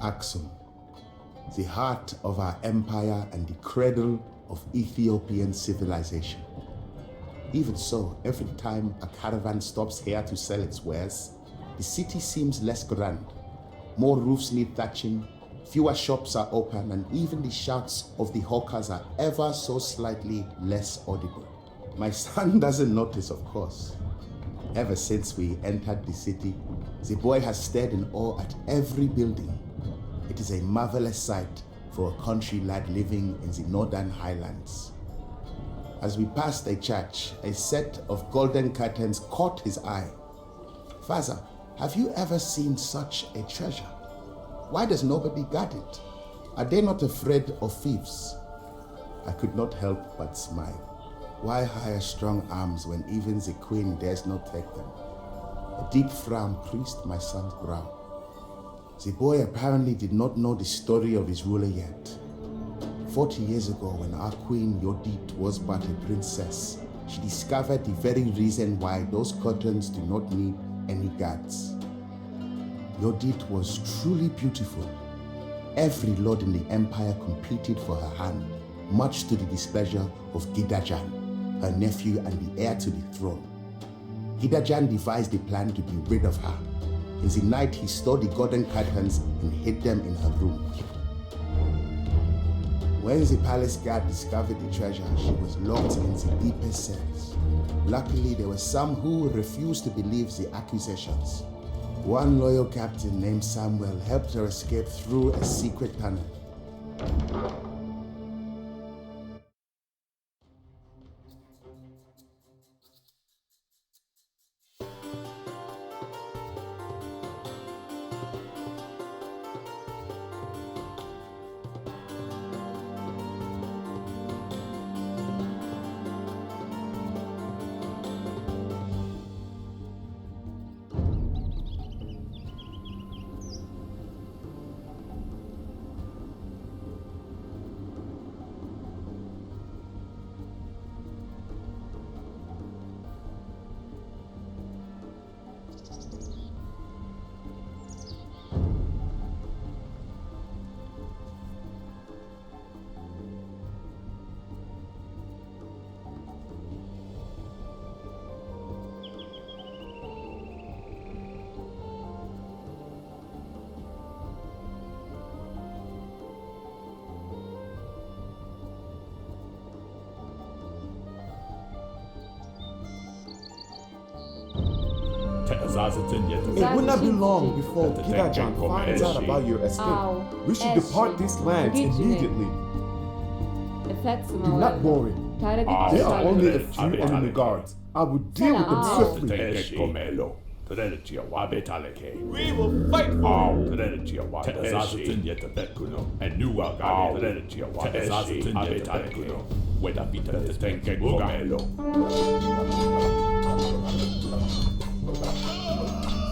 Aksum, the heart of our empire and the cradle of Ethiopian civilization. Even so, every time a caravan stops here to sell its wares, the city seems less grand. More roofs need thatching, fewer shops are open, and even the shouts of the hawkers are ever so slightly less audible. My son doesn't notice, of course. Ever since we entered the city, the boy has stared in awe at every building. It is a marvelous sight for a country lad living in the northern highlands. As we passed a church, a set of golden curtains caught his eye. Father, have you ever seen such a treasure? Why does nobody guard it? Are they not afraid of thieves? I could not help but smile. Why hire strong arms when even the queen dares not take them? A deep frown creased my son's brow. The boy apparently did not know the story of his ruler yet. 40 years ago, when our queen Yodit was but a princess, she discovered the very reason why those curtains do not need any guards. Yodit was truly beautiful. Every lord in the empire competed for her hand, much to the displeasure of Gidajan, her nephew and the heir to the throne. Gidajan devised a plan to be rid of her. In the night, he stole the golden curtains and hid them in her room. When the palace guard discovered the treasure, she was locked in the deepest cells. Luckily, there were some who refused to believe the accusations. One loyal captain named Samuel helped her escape through a secret tunnel. It will not be long before Gidajan finds out about your escape. We should depart this land immediately. Do not worry. There are only a few enemy guards. I will deal with them swiftly. We will fight for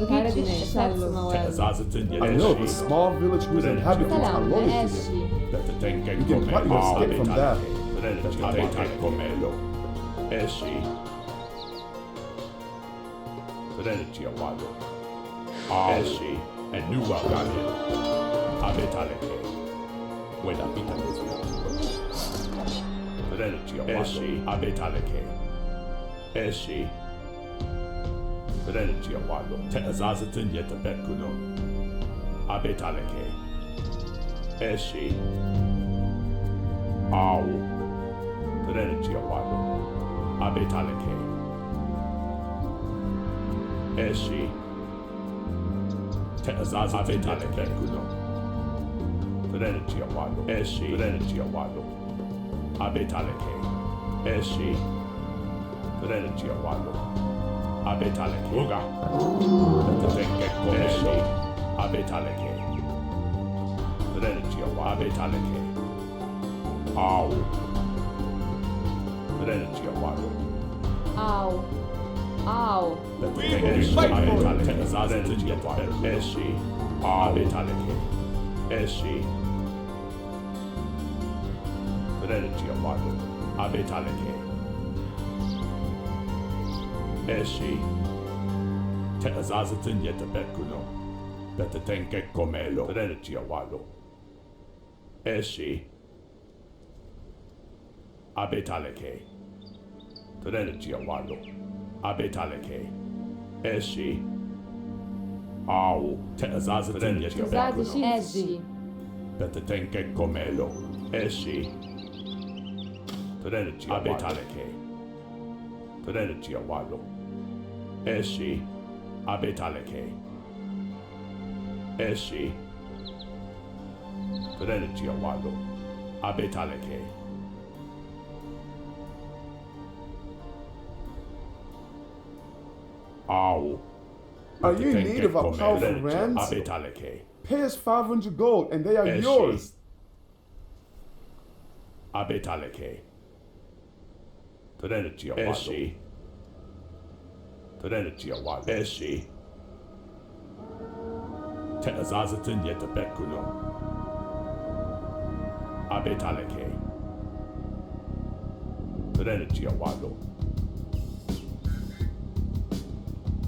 I know the small village whose inhabitants are loyal to you. You can plot your escape from there. Teazazatin yet bekuno. Abetaleke. Eshi. Au. Teretia walo. Abetaleke. Eshi. Teazazatin yet bekuno. Teretia walo. Eshi. Teretia walo. Abetaleke. Eshi. Teretia walo. Abetaleke. Uga. Eshi. Abetaleke. Teretia wa abetaleke. Au. Teretia walo. Au. Au. Eshi. Abetaleke. Teretia walo. Eshi. Abetaleke. Eshi. Teretia walo. Abetaleke. Eshi. Teazazatin yet bekuno. Betetenke komelo. Trenergia walo. Eshi. Abetaleke. Trenergia walo. Abetaleke. Eshi. Au. Te azaza trenergia bekuno. Eshi. Betetenke komelo. Eshi. Trenergia abetaleke. Trenergia walo. Eshi. Abetaleke. Eshi. Trenergia walo. Abetaleke. Au. Are you in need of a powerful ransom? Abetaleke. Pay us 500 gold and they are Eshi. yours. Abetaleke. Trenergia walo. Eshi. Trenergia walo. Eshi. Te azazatin yet bekuno. Abetaleke. Trenergia walo.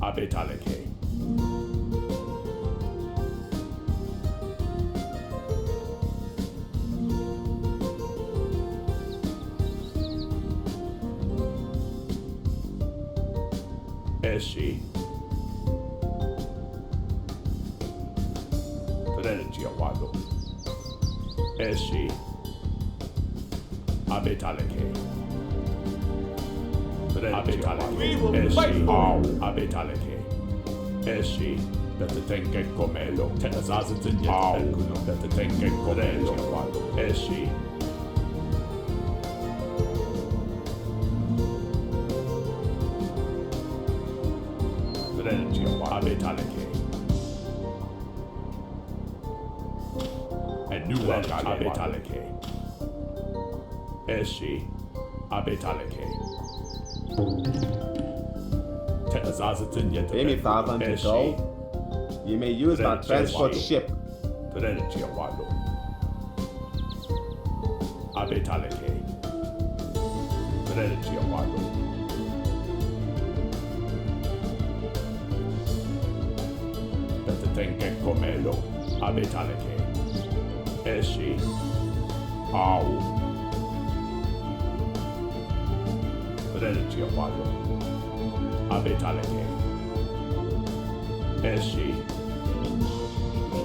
Abetaleke. Eshi. Trenergia walo. Eshi. Abetaleke. We will fight for you. Abetaleke. Eshi. Betetenke komelo. Te azazatin yet bekuno. Betetenke komelo. Eshi. Trenergia walo. Abetaleke. And new Abetaleke. Eshi. Abetaleke. Te azazatin yet Pay me 500 gold. You may use my transport ship. Trenergia walo. Abetaleke. Trenergia walo. Betetenke komelo. Abetaleke. Eshi. Au. Trenergia walo. Abetaleke. Eshi.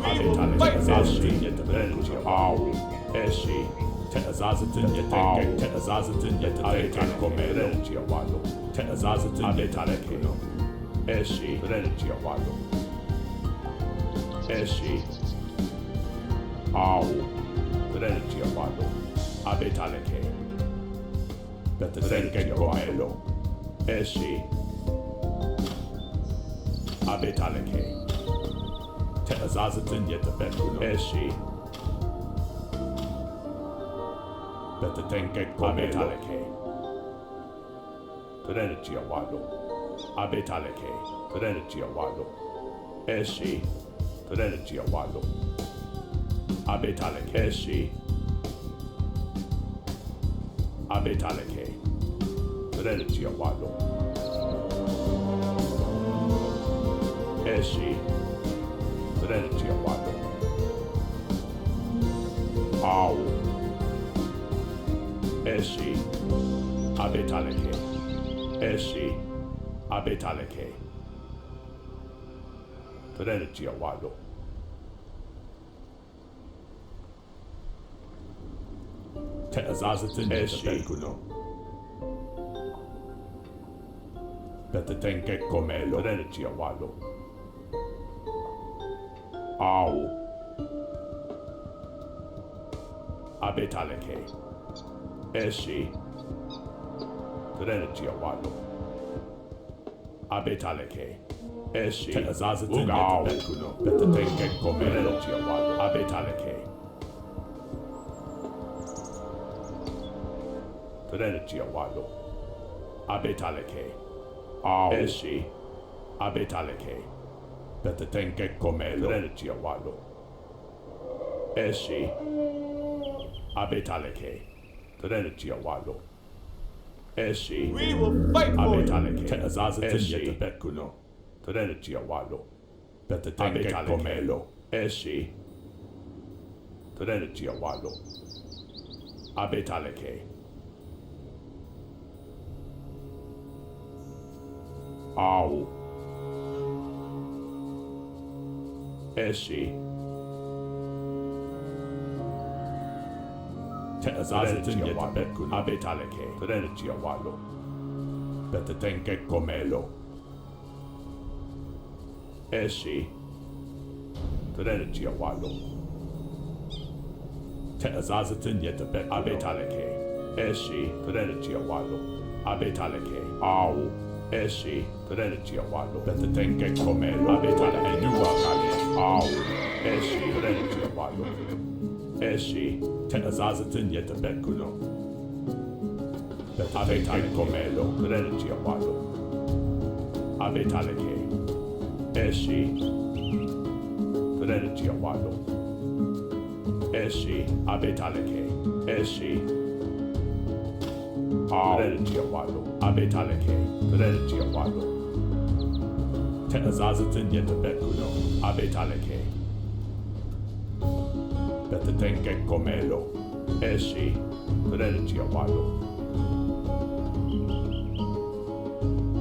Abetaleke. Eshi. Yet trenergia. Au. Eshi. Te azazatin yet tenke. Te azazatin yet abetaleke komelo. Trenergia walo. Te azazatin abetaleke. Eshi. Trenergia walo. Eshi. Au. Trenergia walo. Abetaleke. Betetenke komelo. Eshi. Abetaleke. Te azazatin yet bekuno. Eshi. Betetenke abetaleke. Trenergia walo. Abetaleke. Trenergia walo. Eshi. Trenergia walo. Abetaleke. Eshi. Abetaleke. Trenergia walo. Eshi. Trenergia walo. Au. Eshi. Abetaleke. Eshi. Abetaleke. Trenergia walo. Te azazatin eshi. Bekuno. Betetenke komelo. Trenergia walo. Au. Abetaleke. Eshi. Trenergia walo. Abetaleke. Eshi. Te azazatin bekuno. Betetenke komelo. Trenergia walo. Abetaleke. Trenergia walo. Abetaleke. Au. Eshi. Abetaleke. Betetenke komelo. Trenergia walo. Eshi. Abetaleke. Trenergia walo. Eshi. We will fight for you. Abetaleke. Te azazatin yet bekuno. Trenergia walo. Betetenke komelo. Eshi. Trelchia walo. Abetaleke. Au. Eshi. Teazazitin yetabekun. Abetaleke. Trelchia walo. Betetenke komelo. Eshi. Trelchia walo. Teazazitin yetabek. Abetaleke. Eshi. Trelchia walo. Abetaleke. Au. Eshi. Trelchia walo. Betetenke komelo. Abetaleke. Nuakale. Au. Eshi. Trelchia walo. Eshi. Teazazitin yetabekuno. Betetenke komelo. Trelchia walo. Abetaleke. Eshi. Trelchia walo. Eshi. Abetaleke. Eshi. Trelchia walo. Abetaleke. Trelchia walo. Teazazitin yetabekuno. Abetaleke. Betetenke komelo. Eshi. Trelchia walo.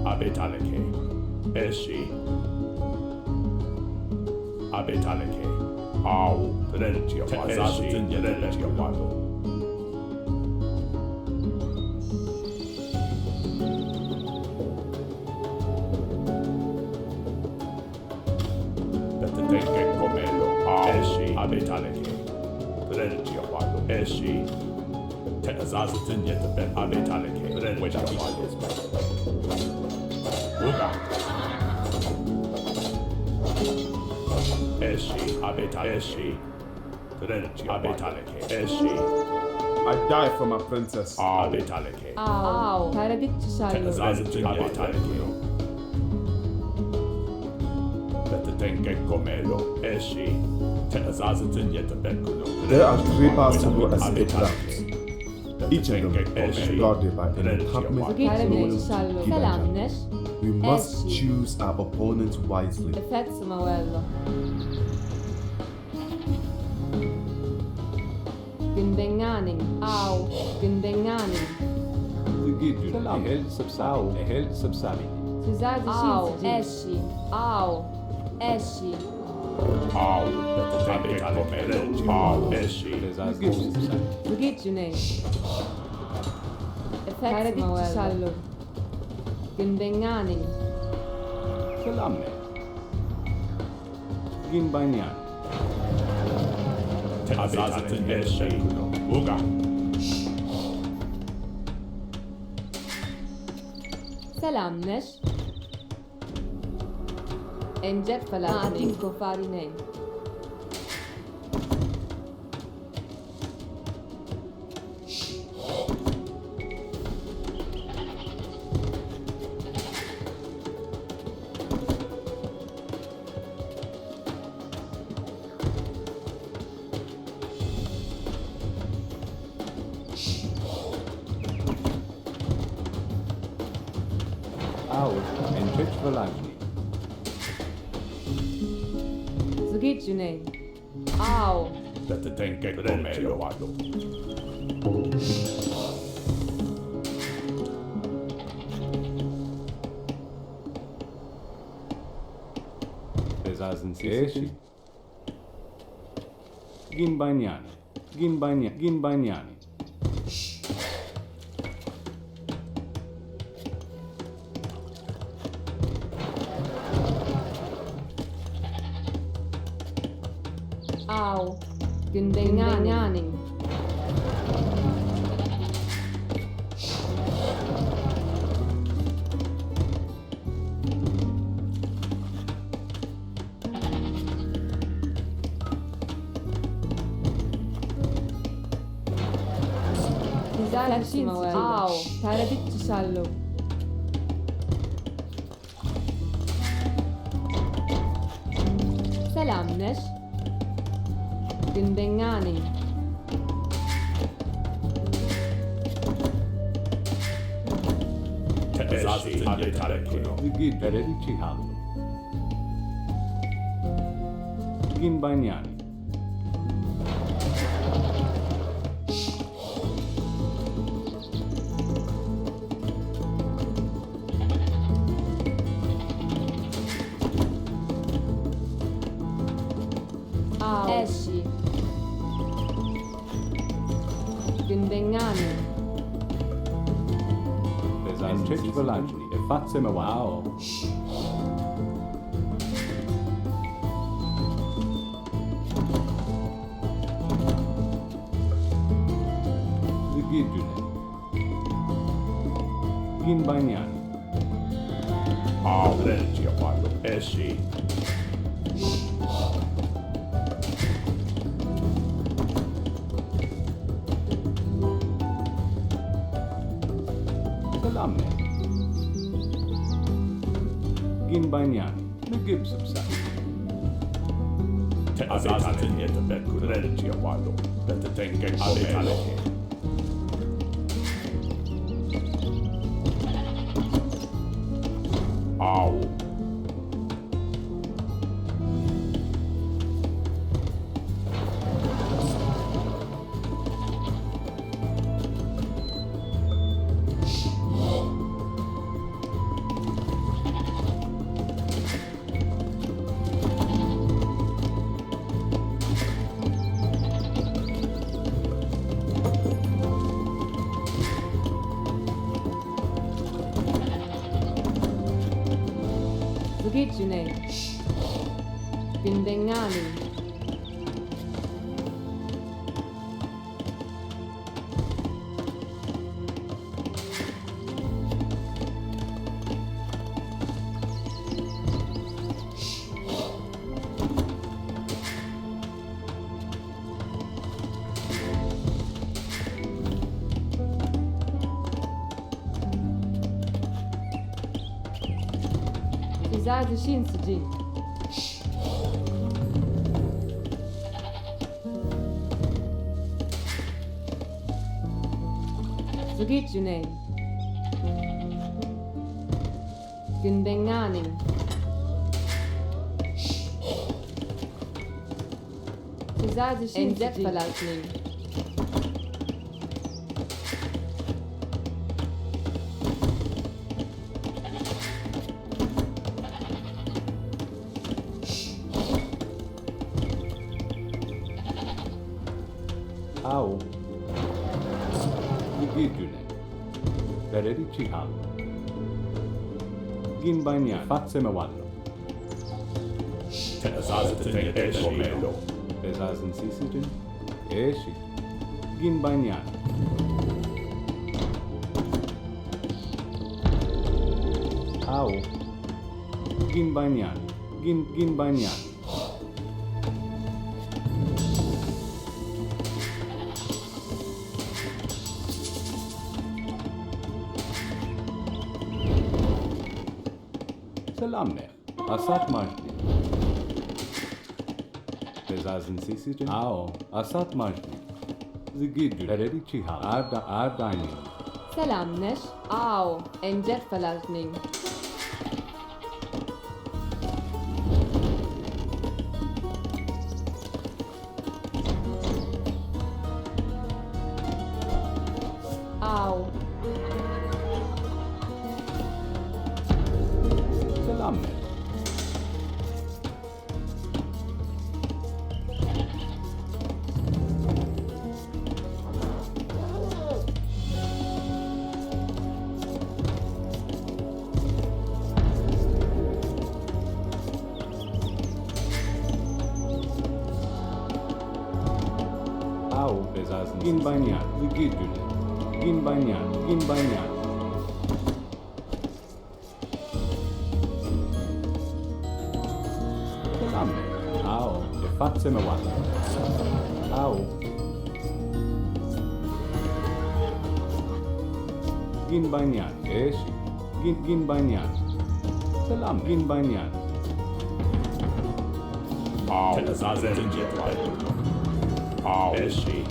Abetaleke. Eshi. Abetaleke. Au. Trelchia walo. Teazazitin yetabekuno. walo. Betetenke komelo. Eshi. Abetaleke. Trelchia walo. Eshi. Teazazitin yetabekuno. Abetaleke. Trelchia walo. Uga. Eshi. Abetaleke. Eshi. Trelchia Abetaleke. Eshi. I die for my princess. Abetaleke. Au. Paraditçi şarlı. Teazazitin Abetaleke. Betetenke komelo. Eshi. Teazazitin yetabekuno. There are three paths to go as a Abetaleke. each of them Eshi. guarded by an encampment of Paraditçi loyal şarlı. Gidajan. Selamlar. We must Eshi. choose our opponent wisely. Effetto Mauello. Günbenganing. Au. Günbenganing. Ehel subsami. Ehel subsami. Sizler Au. dışınızı. Eşi. Au. Eşi. Au. Betetenke komelo. Au. Eshi. Zugicune. Effetto Paraditçi Mauello. şarlı. Günbenganing. Salamne. Ginbanyan. Teazazitin yetabekuno. Uga. Selamlar. Encep falan. Tinko fariney. Au. Entrich velagni. Zugicune. Au. Betetenke komelo. Bezazin Eshi. Ginbanyan. Ginbanyan. Ginbanyan. Au. Günbenganing. Güzel bir Mauello. Au. Paraditçi şarlı. Selamlar. Günbenganing. Teazazitin yetabekuno. Gidajan. Ginbanyani. Esci. Ginbengani. Entrit Velagni. Efatsima Wow. Gidajan. Ginbanyani. Regia Wallo. Esci. Salamne. Ginbanyani. Nagib subsat. Te azazatin yet beku regia Wallo. Bete tengen comelo. Au. Gidajan. Ginbengani. Izade Shinsuji. Gidajan. Ginbengani. Izade Shinsuji. Au. Gidajan. Beredi Chihal. Ginbanyani. Efatsima Wallo. Te azazatin yet comelo. Bezazan Sisijan. Esci. Ginbanyani. Au. Ginbanyani. Ginbanyani. Salamne. Asat Majdi. Bezazan Sisijan. Au. Asat Majdi. Gidajan. Beredi Chihal. Ardaini. Selamneş. Au. Encet Falajning. Au. Salamne. Au. Bezazan Ginbanyani. Gidajan. Ginbanyani. Salamne. Au. Efatsima Wallo. Au. Ginbanyani. Esci. Ginbanyani. Salam. Ginbanyani. Te azazatin yet Wallo. Esci.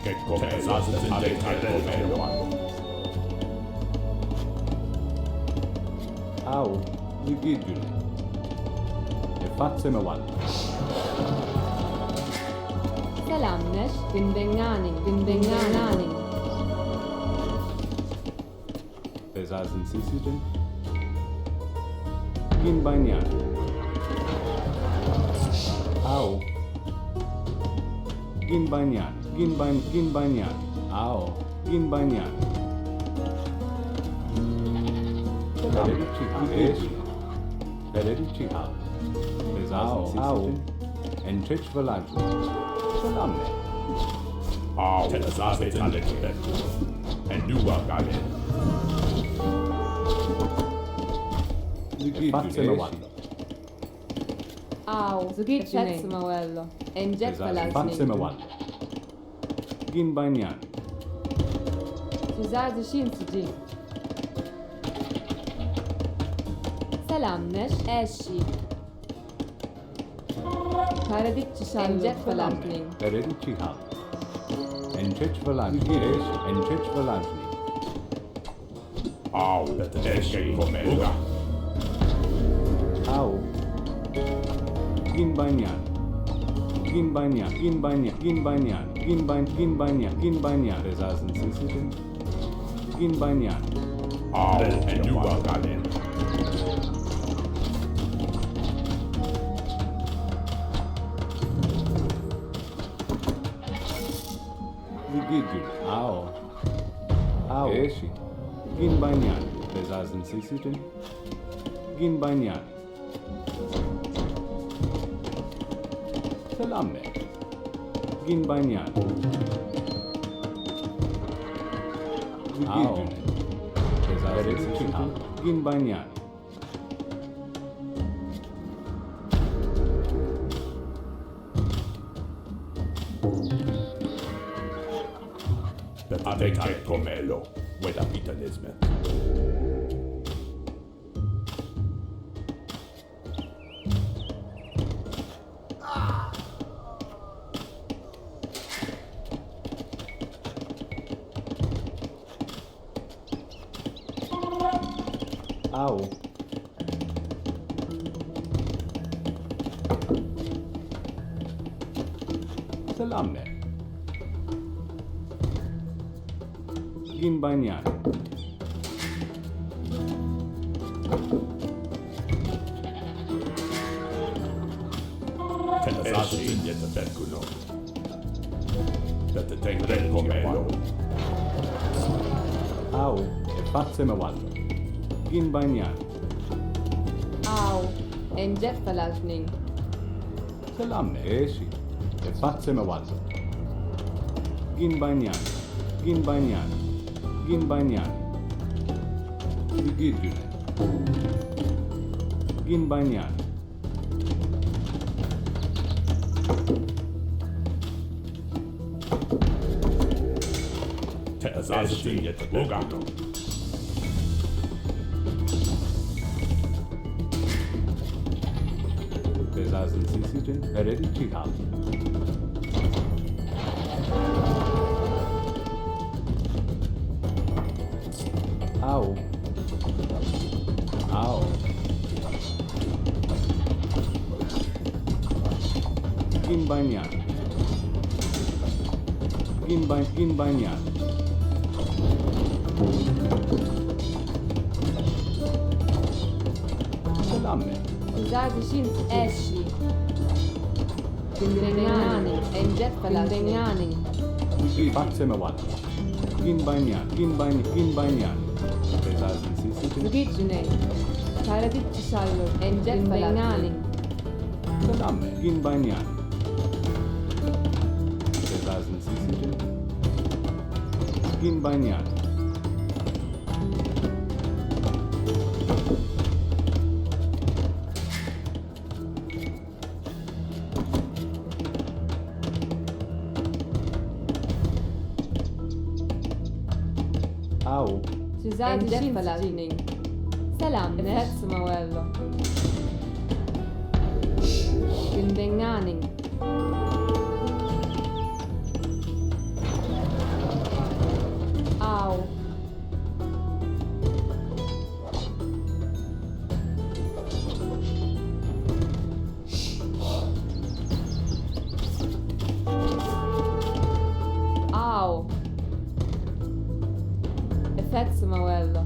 che come Exile. Au, Gidajan. Efatsemawan. Selamneş, Dindenganing. Besaßen Sisiden. Ginbanyan. Au. Ginbanyan. Au. Ginbanyan. Besaßen Sisiden. Entrich Valagin. Salamne. Au, Aksumite Empire. And new Gadajan. Efatsemawan. Au, Gidajan. Enjet Palazzi. Efatsemawan. Ginbanyan. Suzazi Shinsuji. Selamneş, Eşi. Karadit Çişallo. Enjet Palazzi. Beredichihal. Entrich Valagin. Entrich Valagin. Au, che come Au. Ginbanyan. Besaßen Sisiden. Ginbanyan. Au, and new Gadajan. Gidajan. Au. Eshi. Ginbanyan. Besaßen Sisiden. Ginbanyan. Salamne. Ginbanyan. Gidajan. Besaßen Sisiden. Ginbanyan. Avec Comelo, with a pitanisme. Au. Salamne. Ginbanyan. Eshi, that the tank del Comelo. Au. Efatsemawan. Ginbanyan. Au, Enjet Palazzi. Salamne. Eshi. Efatsemawan. Ginbanyan. Gidajan. Ginbanyan. Eshi, Bogato. Besaßen Sisiden. Beredichihal. Au. Ginbanyan. Salamne. Suzazi Shinsuji. Eşi. Dindenganing. Enjet Palazzi. Efatsemawan. Ginbanyan. Besaßen Sisiden. Gidajan. Karadit Çişallo. Enjet Palazzi. Salamne. Ginbanyan. Besaßen Sisiden. Ginbanyan. Au. Suzazi Shinsuji. Selamneş. Efetsmawello. Dindenganing. Effett Samuello.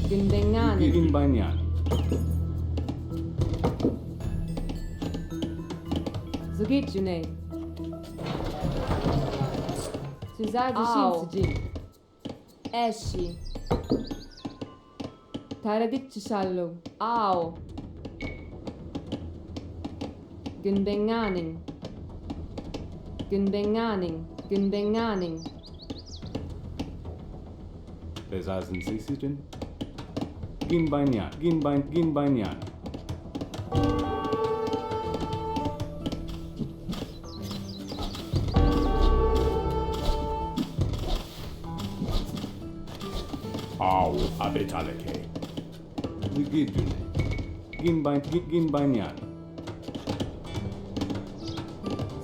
Gindengani. Gin Banyan. Zugit Junay. Tüzadi Shinsuji. Eshi. Taradit Chishallo. Ao. Gunbenganing. Gunbenganing. Gunbenganing. Besazen Sisijin. Gin Banyan. Gin Banyan. Au abetaleke. Gidajan. Gin Banyan.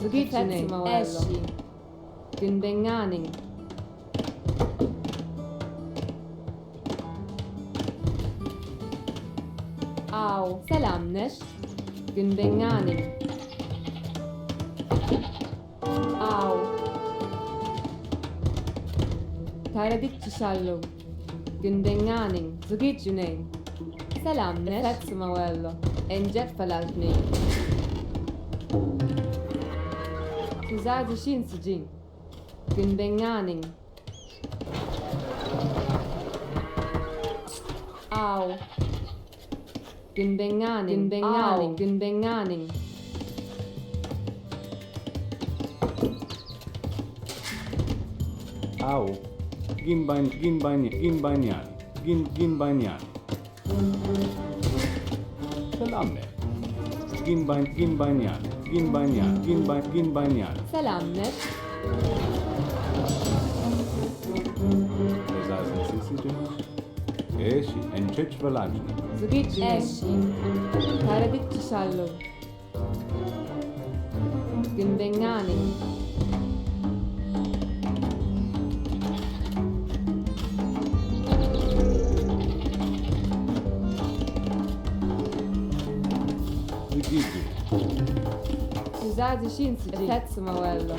Zugit Junay. Eshi. Gunbenganing. Au. Selamnesh. Gunbenganing. Au. Taradit Chishallo. Gunbenganing. Zugit Junay. Selamnesh. Effett Samuello. Enjet Falaltni. Tüzadi Shinsujin. Gunbenganing. Au. Gunbenganing. Gunbenganing. Gunbenganing. Au. Gin Banyan. Gin Banyan. Salamme. Gin Banyan. Gin Banyan. Selamnesh. Besazen Sisijin. Eshi. Enchech Valajna. Zugit Junay. Eshi. Taradit Chishallo. Gunbenganing. Gidajan. Tüzadi Shinsuji. Effett Samuello.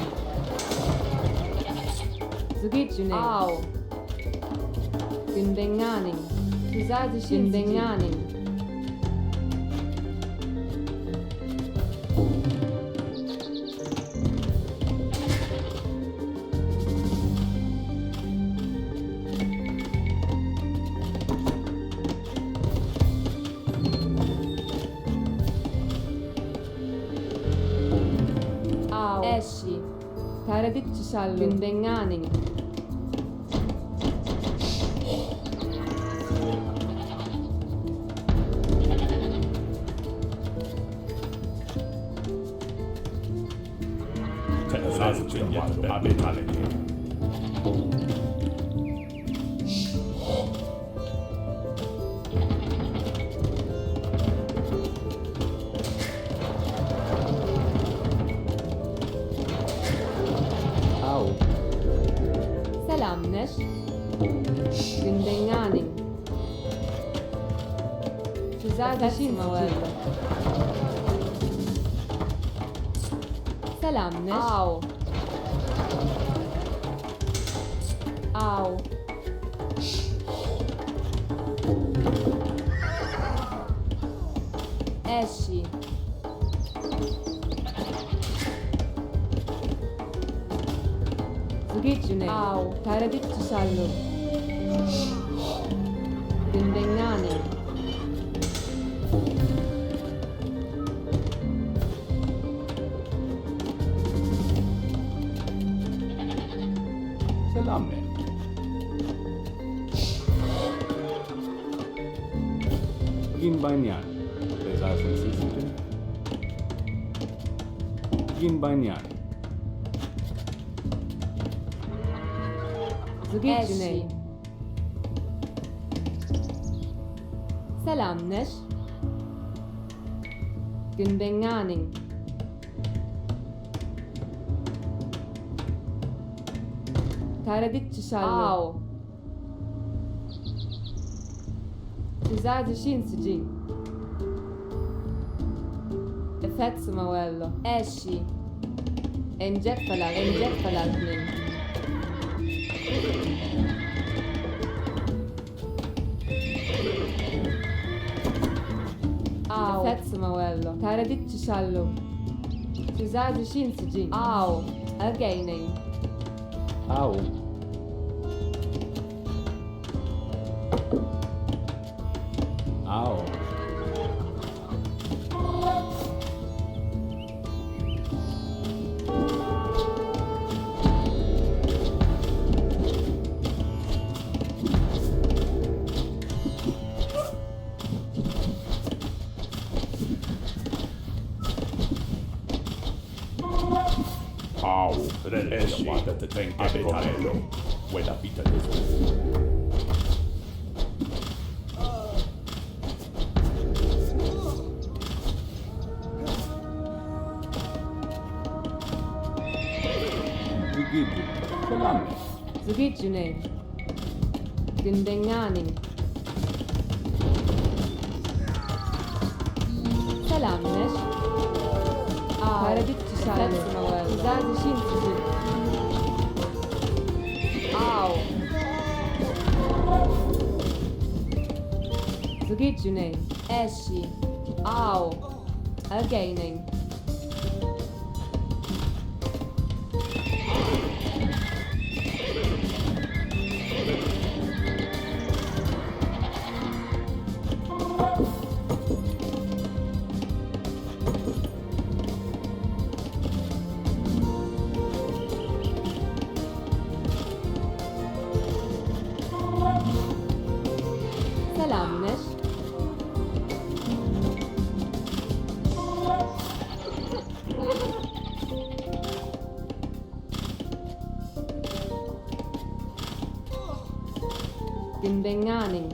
Zugit Junay. Au. Gunbenganing. Tüzadi Gunbenganing. Au. Eshi. Taradit Chishallo. Gunbenganing. Tezazen abetaleke. Au. Selamnesh. Gunbenganing. Tüzadi Samuello. Selamnesh. Au. Au. Eshi. Zugit Junay. Au. Taradit Chishallo. Gunbenganing. Salamme. Gin Banyan. Besazen Sisijin. Gin Banyan. Zugit Junay. Selamnesh. Gunbenganing. Taradit Chishallo. Au. Tüzadi Shinsuji. Effett Samuello. Eshi. Enjet Falaltni. małelo. Taradit shallo. Suzazi shinsiji. Au. Againing. Au. Au. Au, esci, abitare, quella vita di Zigidju. Salame. Zugijune. Gindengani. Salamnesh. Taradit shallo. Suzazi shinsiji. Au. Zugijune. Esci. Au. Againing. Salamnesh. Gindengani.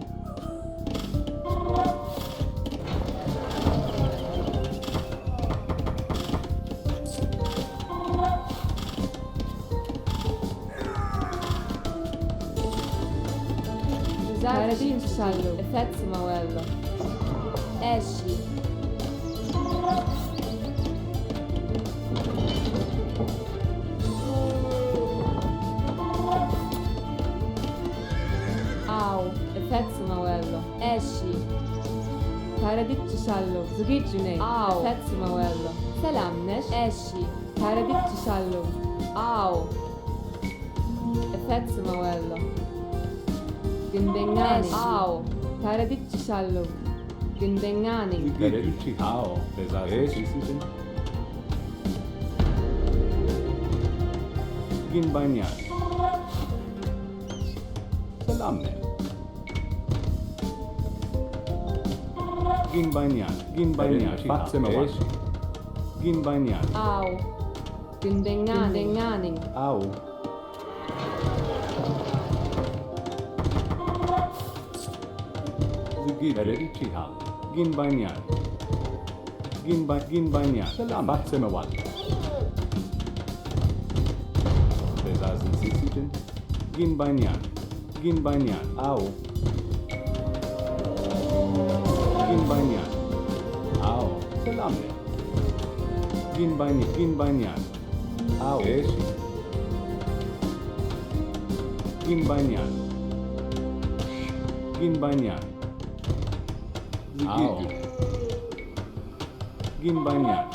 Taradit shallo. Effezzi małelo. Esci. Au. Effezzi małelo. Esci. Taradit shallo. Zugijune. Au. Effezzi małelo. Salamnesh. Esci. Taradit shallo. Au. Effezzi małelo. Gindengani. Au. Taradit shallo. Gindengani. Zigidju. Au. Esci. Ginbanyan. Salame. Ginbanyan. Ginbanyan. Fatsemawan. Ginbanyan. Au. Gindengani. Au. Zigidju. Ginbanyan. Ginbanyan. Salame. Fatsemawan. Besaßen Sie sie denn? Ginbanyan. Ginbanyan. Au. Ginbanyan. Au. Salame. Ginbanyan. Au. Esci. Ginbanyan. Ginbanyan. Zigidju. Ginbanyan.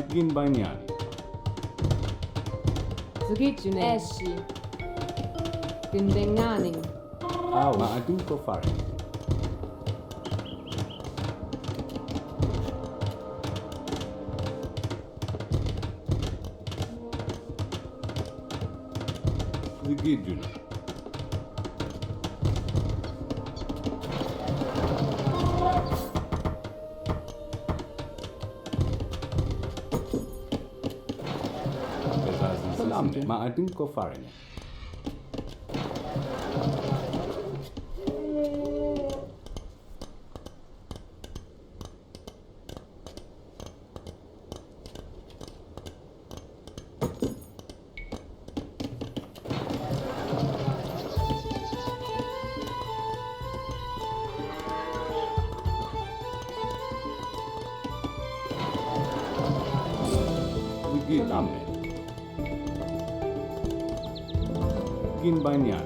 Ginbanyan. Zugijune. Esci. Gindengani. Au. Maadun ko fare. Zigidju. Salame. Maadun ko fare. Salame. Begin Banyan.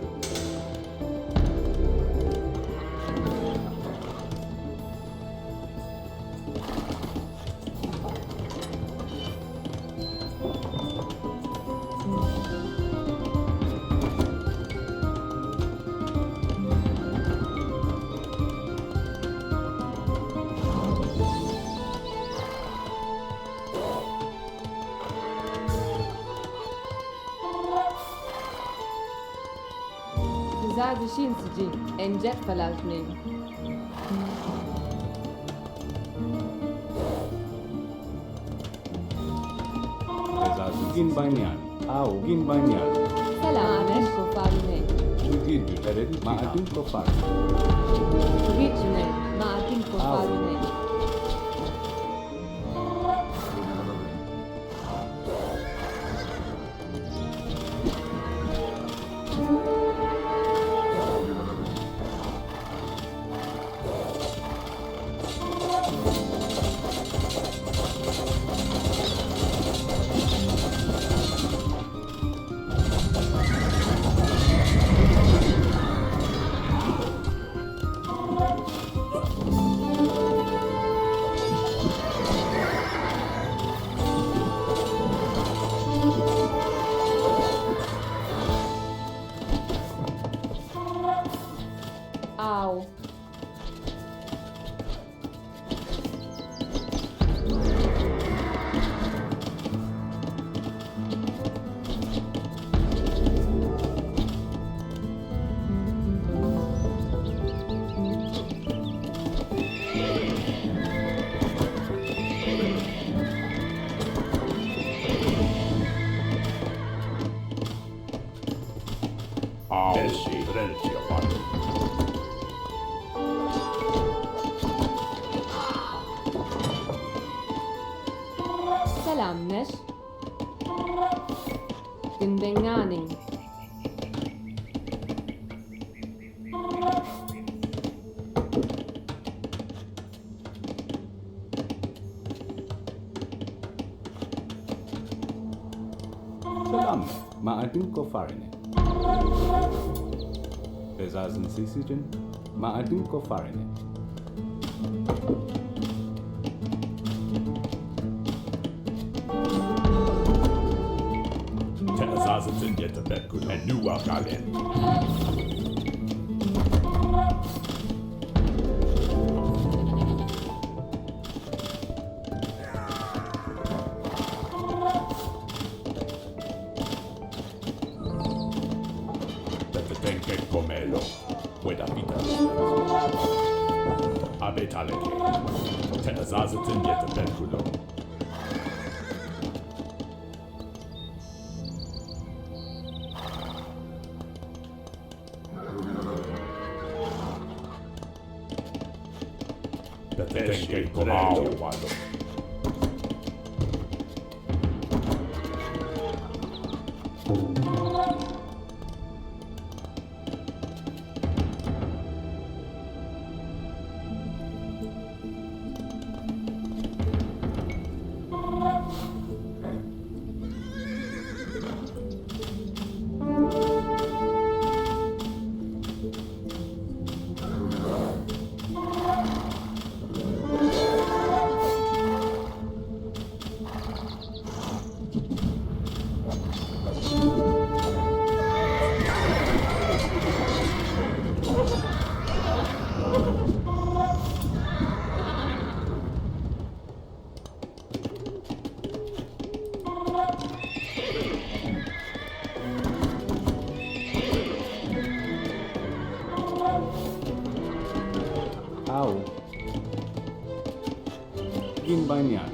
Gidajan Siji, Enjet Falajnin. Begin Banyan. Begin Banyan. Salamesh Kofarine. Gidajan. Maating Kofar. Gijne, Maatin Kofarine. Ow. Salamnesh. Ginbenganing. Salam. Maating Kofarine. Bezazan Sisijan. Maating Kofarine. Tenazazatin Yetabekun and Nuwa Galen. Tenke Comelo, Weda Pita. Abetaleke. Tenazazatin Yetabekulo. Tenke Comelo. Begin Banyan.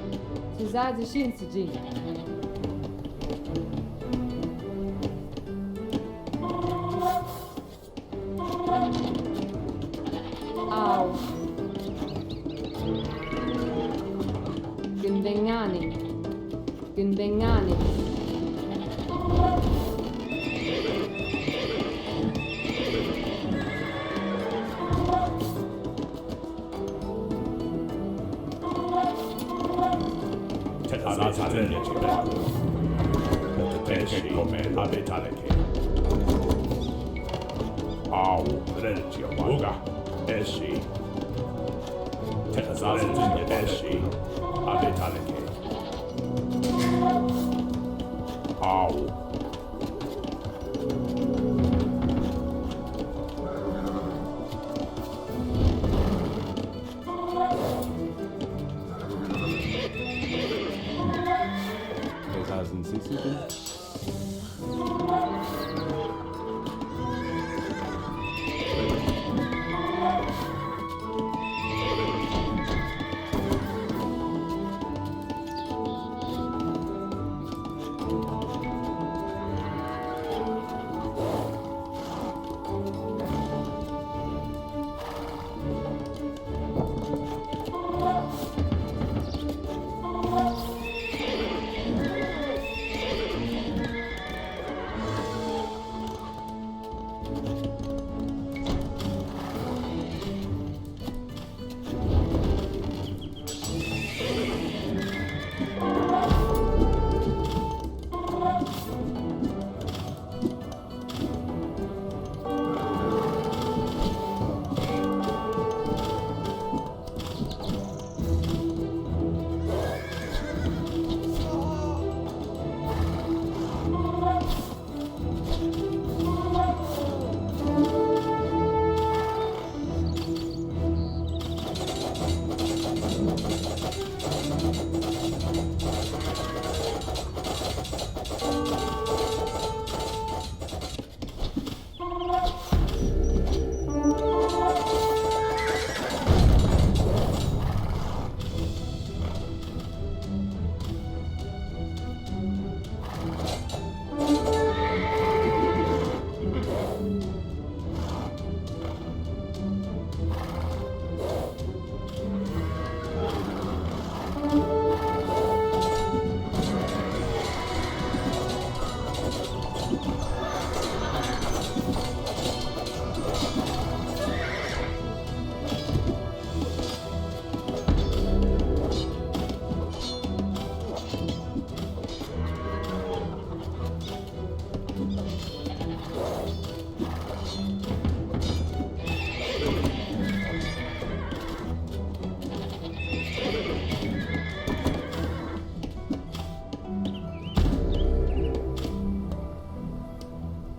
Gidajan Siji. Ow. Ginbenganing. Ginbenganing. Abetaleke. Au, relcia Uga, Eshi, Teazazatin Eshi, Abetaleke. Au. Bezazen sisiten.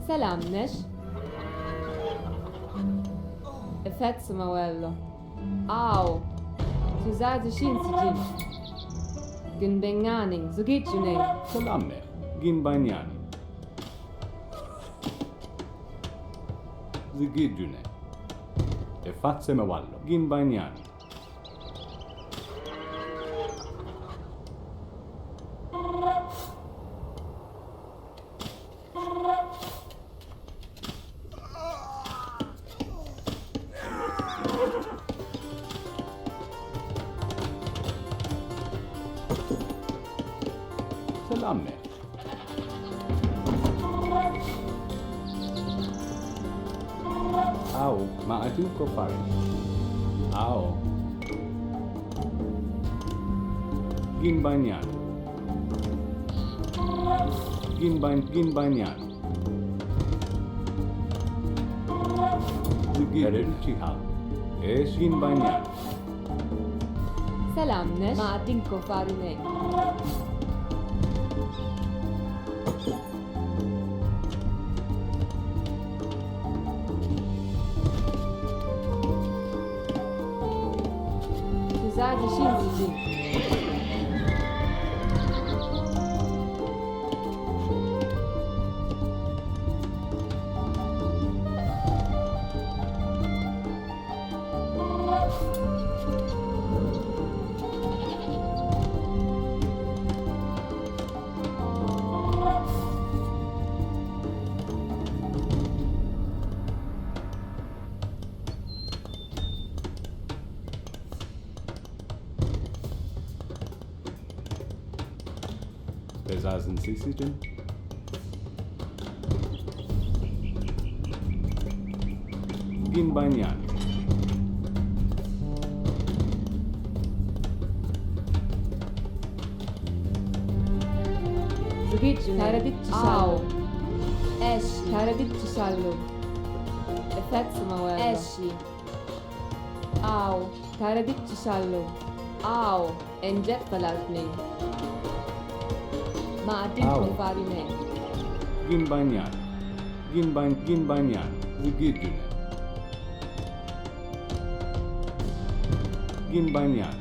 Selam Neş. Effetto Mawello. Au. Suzazi Shinzijin. Gunbenganing, Zugijune. Salamme. Gin Banyani. Zigidjune. E Fatse Mawallo. Gin Banyani. Salamme. Au, ma adunco fare. Au. Gin Banyani. Gin Banyani. Zigidjune. E Gin Banyani. Selam Neş. Ma Dinko Farine. Suzazi Shinzijin. Bezazen sisiten. Gin Banyani. Zugijjune. Taraditçi Sallo. Eş. Taraditçi Sallo. Effett Samuel. Esci. Aw, tara dik xallu. Aw, enġet falartni. Ma għaddin Aw. konfari me. Gin banyan. Gin banyan. Gidajan. Gin banyan.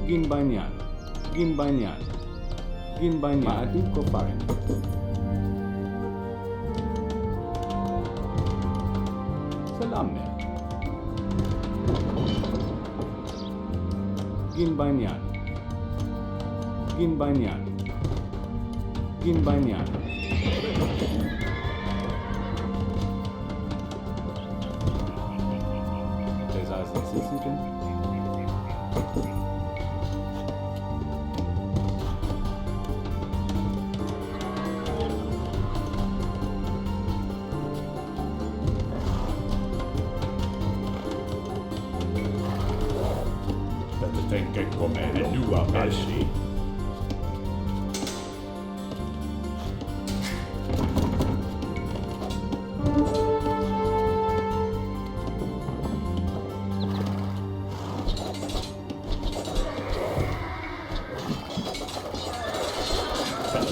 Gin banyan. Gin banyan. Gin banyan. Ma għaddin konfari me. Salamme. Gin banyan. Gin banyan. Gin banyan. Bezazen sesitin. Tenke come nua esci.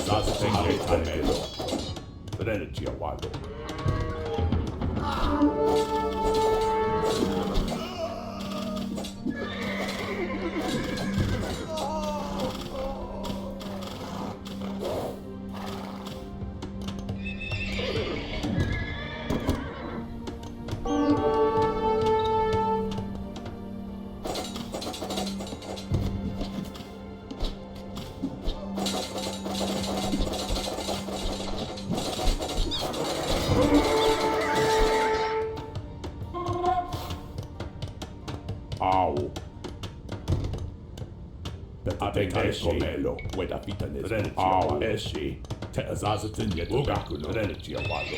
Zaza tenke tamelo. Renergy a wado. Au. Tenke comelo. Weda vita ne. Au esci. Te azazatin yet ugakuno. Renergy a wado.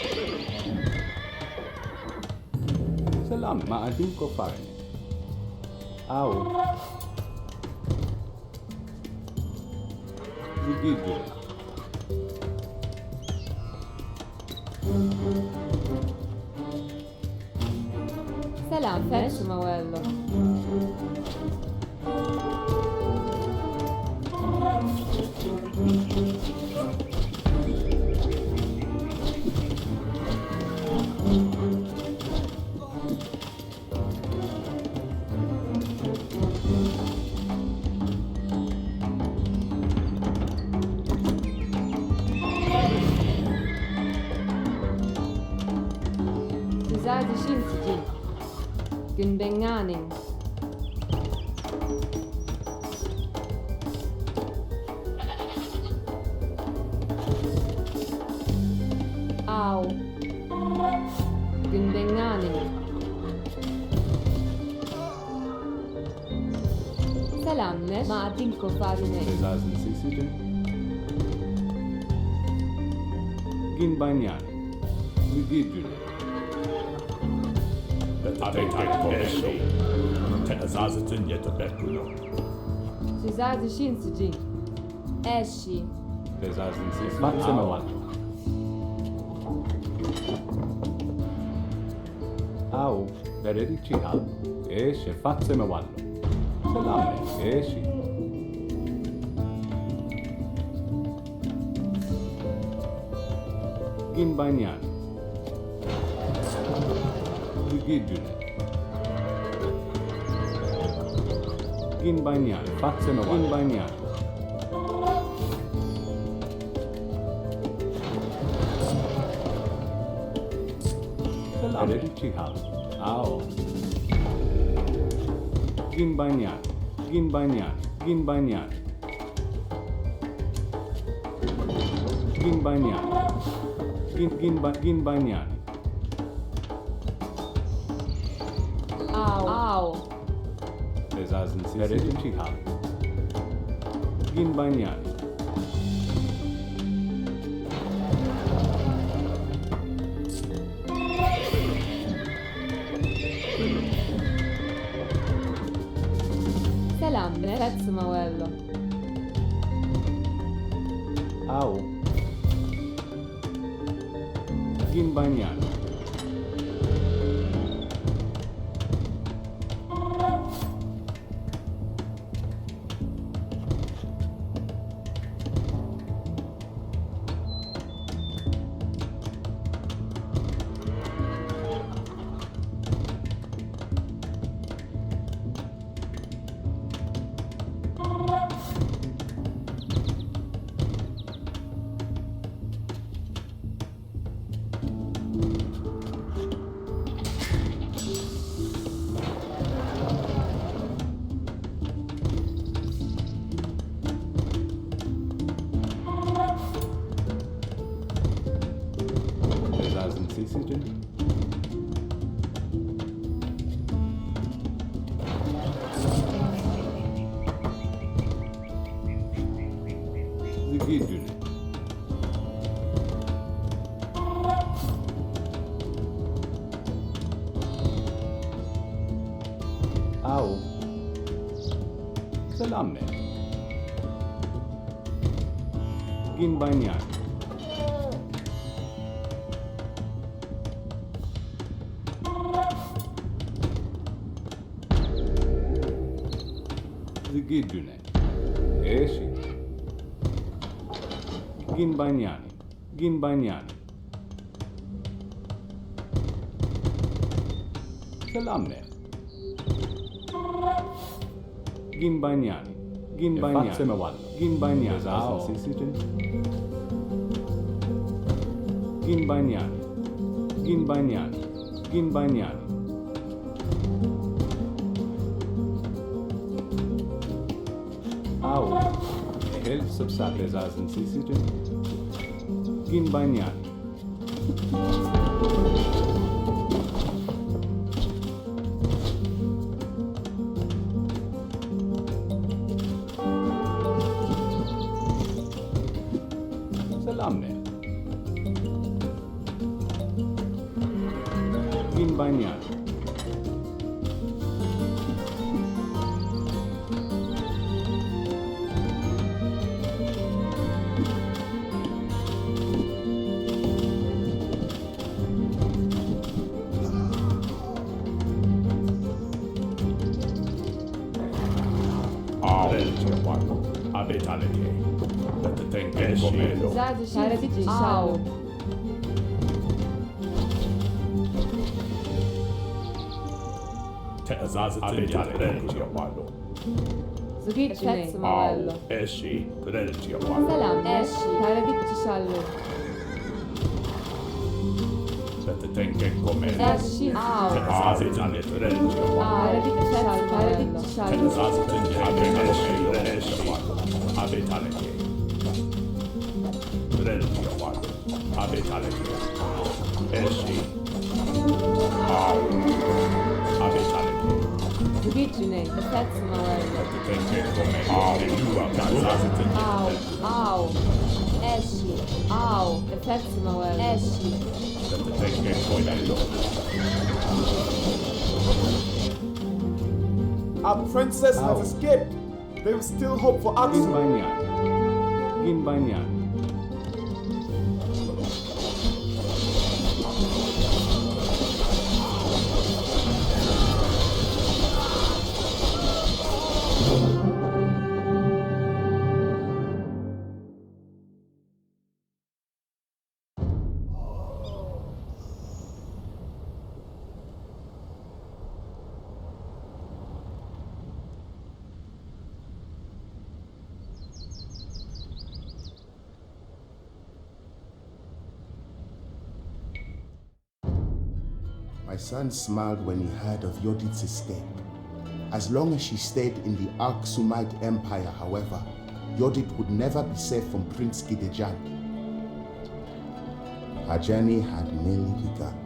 Salam, ma għaddin konfari me. Aw. Gidajan. Salam, Effett Samuel. Zazi xinti. Ginbengani. Aw. Ginbengani. Salam, Nesh. Ma għaddin konfari me. Bezazen sesitin. Gin banyan. Gidajan. Tenke comelo. Te azazatin yet bekuno. Zazi xinti. Esci. Bezazen sesitin. Effett Samuel. Aw, veredi ċiħal. Esce, fatse me wallo. Salamme, esci. Gin banyan. Gidajan. Gin banyan. Fatse me wallo. Gin banyan. Veredi ċiħal. Aw. Gin banyan. Gin banyan. Gin banyan. Gin banyan. Gin banyan. Aw. Bezazen sesitin. Veredi ċiħal. Gin banyan. Salam, Effett Samuel. Aw. Gin banyan. Salamne. Ginbanyan. Zigidune. Eshi. Ginbanyan. Ginbanyan. Salamne. Ginbanyan. Ginbanyan. Ginbanyan. Ginbanyan. Ginbanyan. Ginbanyan. Au. Help subsades asen sisiten. Ginbanyan. Salamne. Ginbanyan. Abetaleke. Let the thing get comelo. Au. Te azazatin yataleke. Zgidźny. Au. Eshi. Prelci awalo. Salam. Eshi. Taradikçi şallu. Let the thing get comelo. Eshi. Au. Te azazatin prelci awalo. Taradikçi şallu. Taradikçi Te şallu. azazatin yataleke. Abetaleke. Prelci awalo. Abetaleke. Eshi. Au. Abetaleke. Zgidźny. Fetsma wello. Let the thing get comelo. Au. Azazatin Au. Au. Eshi. Au. Fetsma wello. Eshi. Let the thing get comelo. Our princess has escaped. There is still hope for Aksum. Ginbanyan. Ginbanyan. My son smiled when he heard of Yodit's escape. As long as she stayed in the Aksumite Empire, however, Yodit would never be safe from Prince Gidajan. Her journey had merely begun.